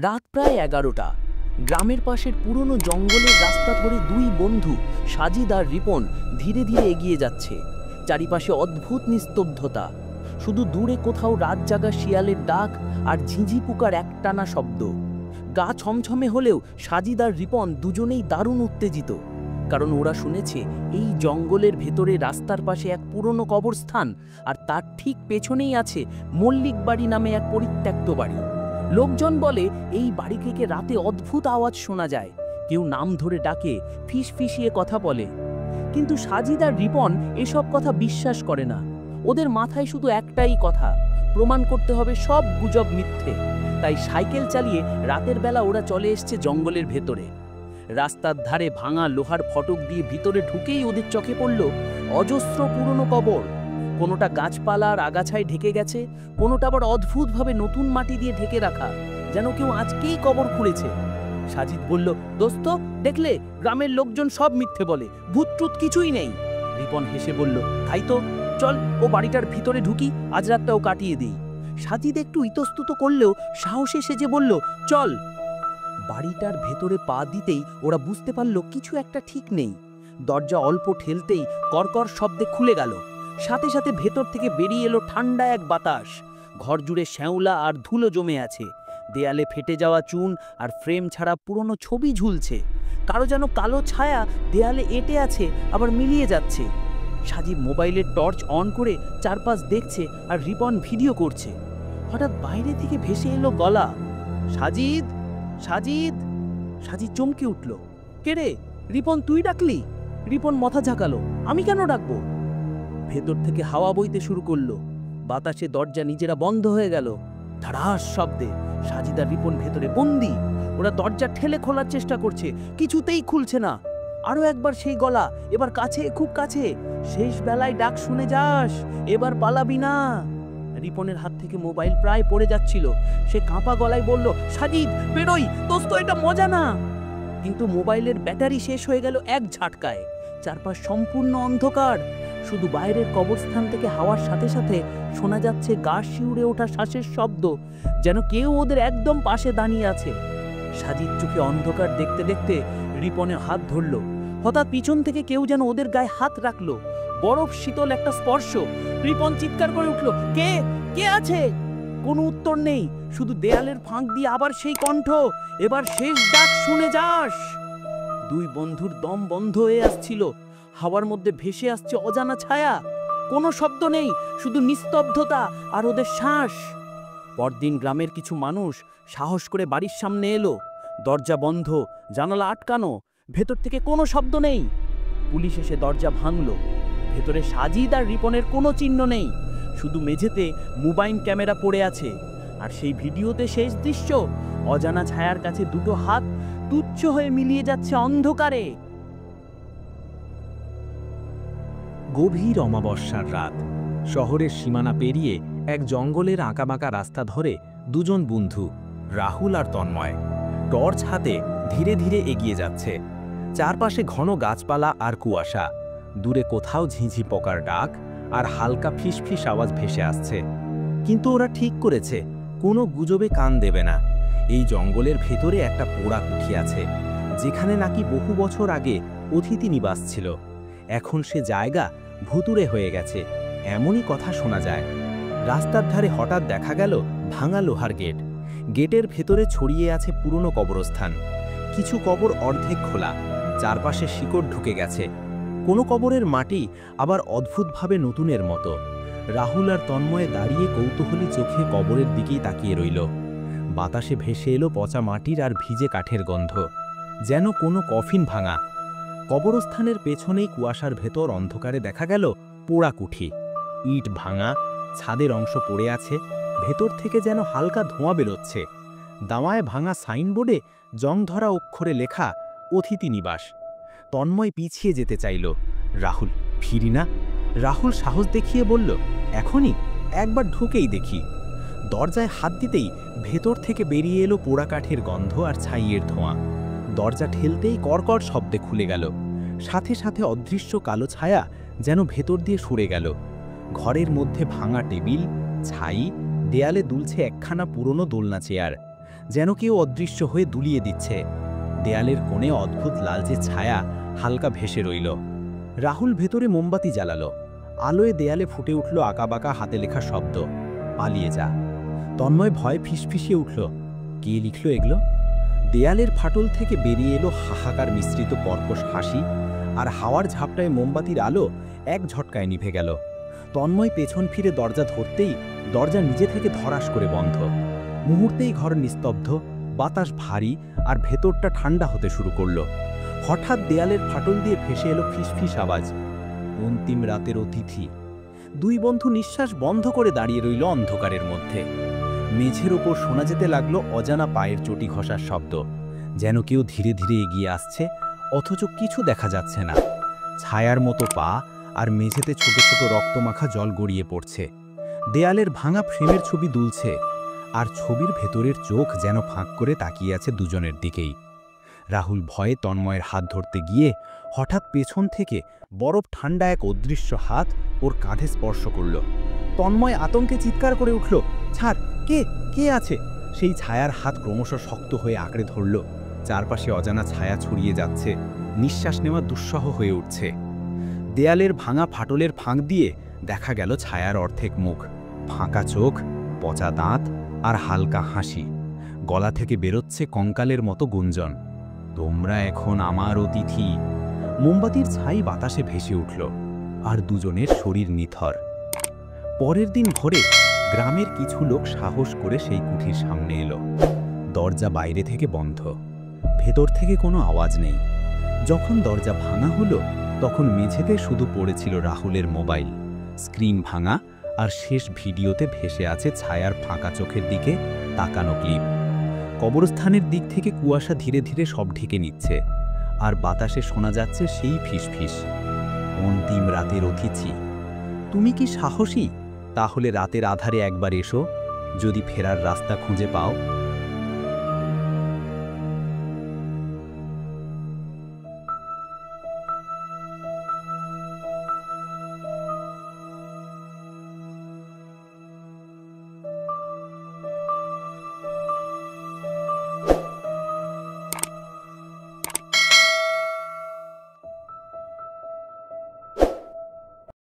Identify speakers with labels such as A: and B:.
A: রাত প্রায় 11টা। গ্রামের পাশের পুরনো জঙ্গলের রাস্তা ধরে দুই বন্ধু সাজিদ আর রিপন ধীরে ধীরে এগিয়ে যাচ্ছে। চারিপাশে অদ্ভুত নিস্তব্ধতা, শুধু দূরে কোথাও রাত জাগা শিয়ালের ডাক আর ঝিঁঝি পোকার একটানা শব্দ। গা ছমছমে হলেও সাজিদ আর রিপন দুজনেই দারুণ উত্তেজিত, কারণ ওরা শুনেছে এই জঙ্গলের ভেতরে রাস্তার পাশে এক পুরনো কবরস্থান, আর তার ঠিক পেছনেই আছে মল্লিক বাড়ি নামে এক পরিত্যক্ত বাড়ি। লোকজন বলে এই বাড়ি থেকে রাতে অদ্ভুত আওয়াজ শোনা যায়, কেউ নাম ধরে ডাকে, ফিসফিসিয়ে কথা বলে। কিন্তু সাজিদ আর রিপন এসব কথা বিশ্বাস করে না। ওদের মাথায় শুধু একটাই কথা, প্রমাণ করতে হবে সব গুজব মিথ্যে। তাই সাইকেল চালিয়ে রাতের বেলা ওরা চলে এসছে জঙ্গলের ভেতরে। রাস্তার ধারে ভাঙা লোহার ফটক দিয়ে ভিতরে ঢুকেই ওদের চোখে পড়ল অজস্র পুরনো কবর। কোনোটা গাছপালা আর আগাছায় ঢেকে গেছে, কোনোটা আবার অদ্ভুতভাবে নতুন মাটি দিয়ে ঢেকে রাখা, যেন কেউ আজকেই কবর খুঁড়েছে। সাজিদ বলল, দোস্ত দেখলে, গ্রামের লোকজন সব মিথ্যে বলে, ভূত টুত কিছুই নেই। রিপন হেসে বলল, তাই তো, চল ও বাড়িটার ভিতরে ঢুকি, আজ রাতটাও কাটিয়ে দিই। সাজিদ একটু ইতস্তত করলেও সাহসে সেজে বলল, চল। বাড়িটার ভেতরে পা দিতেই ওরা বুঝতে পারল কিছু একটা ঠিক নেই। দরজা অল্প ঠেলতেই কর্কর শব্দে খুলে গেল, সাথে সাথে ভেতর থেকে বেরিয়ে এলো ঠান্ডা এক বাতাস। ঘর জুড়ে শ্যাওলা আর ধুলো জমে আছে, দেয়ালে ফেটে যাওয়া চুন আর ফ্রেম ছাড়া পুরনো ছবি ঝুলছে। কারো যেন কালো ছায়া দেয়ালে এঁটে আছে, আবার মিলিয়ে যাচ্ছে। সাজিদ মোবাইলের টর্চ অন করে চারপাশ দেখছে আর রিপন ভিডিও করছে। হঠাৎ বাইরে থেকে ভেসে এলো গলা, সাজিদ, সাজিদ। সাজিদ চমকে উঠল, কে রে? রিপন, তুই ডাকলি? রিপন মাথা ঝাঁকালো, আমি কেন ডাকবো? ভেতর থেকে হাওয়া বইতে শুরু করলো, বাতাসে দরজা নিজেরা বন্ধ হয়ে গেল। ধাড়াস শব্দে সাজিদ আর রিপন ভেতরে বন্দি। ওরা দরজা ঠেলে খোলার চেষ্টা করছে, কিছুতেই খুলছে না। আরো একবার সেই গলা, এবার কাছে, খুব কাছে। শেষ বেলায় ডাক শুনে যাস, এবার পালাবি না। রিপনের হাত থেকে মোবাইল প্রায় পড়ে যাচ্ছিল। সে কাঁপা গলায় বলল, সাজিদ বেরোই, দোস্ত এটা মজা না। কিন্তু মোবাইলের ব্যাটারি শেষ হয়ে গেল এক ঝাটকায়। চারপাশ সম্পূর্ণ অন্ধকার, শুধু বাইরের কবরস্থান থেকে হাওয়ার সাথে সাথে শোনা যাচ্ছে গা শিউরে ওঠা শ্বাসের শব্দ, যেন কেউ ওদের একদম পাশে দাঁড়িয়ে আছে। সাজিদ চোখে অন্ধকার দেখতে দেখতে রিপনের হাত ধরল। হঠাৎ পিছন থেকে কেউ যেন ওদের গায়ে হাত রাখলো, বরফ শীতল একটা স্পর্শ। রিপন চিৎকার করে উঠল, কে কে আছে? কোনো উত্তর নেই, শুধু দেয়ালের ফাঁক দিয়ে আবার সেই কণ্ঠ, এবার শেষ ডাক শুনে যাস। দুই বন্ধুর দম বন্ধ হয়ে আসছিল, হাওয়ার মধ্যে ভেসে আসছে অজানা ছায়া। কোনো শব্দ নেই, শুধু নিস্তব্ধতা আর ওদের শ্বাস। পরদিন গ্রামের কিছু মানুষ সাহস করে বাড়ির সামনে এলো। দরজা বন্ধ, জানালা আটকানো, ভেতর থেকে কোনো শব্দ নেই। পুলিশ এসে দরজা ভাঙল। ভেতরে সাজিদ আর রিপনের কোনো চিহ্ন নেই, শুধু মেঝেতে মোবাইল ক্যামেরা পড়ে আছে। আর সেই ভিডিওতে শেষ দৃশ্য, অজানা ছায়ার কাছে দুটো হাত তুচ্ছ হয়ে মিলিয়ে যাচ্ছে অন্ধকারে।
B: গভীর অমাবস্যার রাত, শহরের সীমানা পেরিয়ে এক জঙ্গলের আঁকাবাঁকা রাস্তা ধরে দুজন বন্ধু, রাহুল আর তন্ময়, টর্চ হাতে ধীরে ধীরে এগিয়ে যাচ্ছে। চারপাশে ঘন গাছপালা আর কুয়াশা, দূরে কোথাও ঝিঁঝি পোকার ডাক আর হালকা ফিসফিস আওয়াজ ভেসে আসছে। কিন্তু ওরা ঠিক করেছে কোনো গুজবে কান দেবে না। এই জঙ্গলের ভেতরে একটা পোড়া কুঠি আছে, যেখানে নাকি বহু বছর আগে অতিথি নিবাস ছিল। এখন সে জায়গা ভুতুড়ে হয়ে গেছে, এমনই কথা শোনা যায়। রাস্তার ধারে হঠাৎ দেখা গেল ভাঙা লোহার গেট। গেটের ভেতরে ছড়িয়ে আছে পুরনো কবরস্থান। কিছু কবর অর্ধেক খোলা, চারপাশে শিকড় ঢুকে গেছে। কোনো কবরের মাটি আবার অদ্ভুতভাবে নতুনের মতো। রাহুল আর তন্ময় দাঁড়িয়ে কৌতূহলী চোখে কবরের দিকেই তাকিয়ে রইল। বাতাসে ভেসে এলো পচা মাটির আর ভিজে কাঠের গন্ধ, যেন কোনো কফিন ভাঙা। কবরস্থানের পেছনেই কুয়াশার ভেতর অন্ধকারে দেখা গেল পোড়া কুঠি। ইট ভাঙা, ছাদের অংশ পড়ে আছে, ভেতর থেকে যেন হালকা ধোঁয়া বেরোচ্ছে। দাওয়ায় ভাঙা সাইনবোর্ডে জংধরা অক্ষরে লেখা অতিথি নিবাস। তন্ময় পিছিয়ে যেতে চাইল। রাহুল, ফিরি না। রাহুল সাহস দেখিয়ে বলল, এখনই, একবার ঢুকেই দেখি। দরজায় হাত দিতেই ভেতর থেকে বেরিয়ে এলো পোড়া কাঠের গন্ধ আর ছাইয়ের ধোঁয়া। দরজা ঠেলতেই কর্কর শব্দে খুলে গেল, সাথে সাথে অদৃশ্য কালো ছায়া যেন ভেতর দিয়ে সরে গেল। ঘরের মধ্যে ভাঙা টেবিল, ছাই, দেয়ালে দুলছে একখানা পুরনো দোলনা চেয়ার। যেন কেউ অদৃশ্য হয়ে দুলিয়ে দিচ্ছে। দেয়ালের কোণে অদ্ভুত লালচে ছায়া হালকা ভেসে রইল। রাহুল ভেতরে মোমবাতি জ্বালালো। আলোয় দেয়ালে ফুটে উঠল আঁকাবাঁকা হাতে লেখা শব্দ, পালিয়ে যা। তন্ময় ভয় ফিসফিসিয়ে উঠল। কে লিখল এগুলো? দেয়ালের ফাটল থেকে বেরিয়ে এলো হাহাকার মিশ্রিত কর্কশ হাসি, আর হাওয়ার ঝাপটায় মোমবাতির আলো এক ঝটকায় নিভে গেল। তন্ময় পেছন ফিরে দরজা ধরতেই দরজা নিজে থেকে ধরাস করে বন্ধ। মুহূর্তেই ঘর নিস্তব্ধ, বাতাস ভারী, আর ভেতরটা ঠান্ডা হতে শুরু করল। হঠাৎ দেয়ালের ফাটল দিয়ে ভেসে এলো ফিসফিস আওয়াজ, অন্তিম রাতের অতিথি। দুই বন্ধু নিঃশ্বাস বন্ধ করে দাঁড়িয়ে রইল অন্ধকারের মধ্যে। মেঝের ওপর শোনা যেতে লাগলো অজানা পায়ের চটি ঘষার শব্দ, যেন কেউ ধীরে ধীরে এগিয়ে আসছে, অথচ কিছু দেখা যাচ্ছে না। ছায়ার মতো পা, আর মেঝেতে ছোট ছোট রক্তমাখা জল গড়িয়ে পড়ছে। দেয়ালের ভাঙা ফ্রেমের ছবি দুলছে, আর ছবির ভেতরের চোখ যেন ফাঁক করে তাকিয়ে আছে দুজনের দিকেই। রাহুল ভয়ে তন্ময়ের হাত ধরতে গিয়ে হঠাৎ পেছন থেকে বরফ ঠান্ডা এক অদৃশ্য হাত ওর কাঁধে স্পর্শ করল। তন্ময় আতঙ্কে চিৎকার করে উঠল, ছাড়, কে কে আছে? সেই ছায়ার হাত ক্রমশ শক্ত হয়ে আঁকড়ে ধরল। চারপাশে অজানা ছায়া ছড়িয়ে যাচ্ছে, নিঃশ্বাস নেওয়া দুঃসহ হয়ে উঠছে। দেয়ালের ভাঙা ফাটলের ফাঁক দিয়ে দেখা গেল ছায়ার অর্ধেক মুখ, ফাঁকা চোখ, পচা দাঁত, আর হালকা হাসি। গলা থেকে বেরোচ্ছে কঙ্কালের মতো গুঞ্জন, তোমরা এখন আমার অতিথি। মোমবাতির ছাই বাতাসে ভেসে উঠল, আর দুজনের শরীর নিথর। পরের দিন ভোরে গ্রামের কিছু লোক সাহস করে সেই কুঠির সামনে এলো। দরজা বাইরে থেকে বন্ধ, ভেতর থেকে কোনো আওয়াজ নেই। যখন দরজা ভাঙা হলো, তখন মেঝেতে শুধু পড়েছিল রাহুলের মোবাইল, স্ক্রিন ভাঙা, আর শেষ ভিডিওতে ভেসে আছে ছায়ার ফাঁকা চোখের দিকে তাকানো ক্লিপ। কবরস্থানের দিক থেকে কুয়াশা ধীরে ধীরে সব ঢেকে নিচ্ছে, আর বাতাসে শোনা যাচ্ছে সেই ফিসফিস, অন্তিম রাতের অতিথি। তুমি কি সাহসী? তাহলে রাতের আধারে একবার এসো। যদি ফেরার রাস্তা খুঁজে পাও,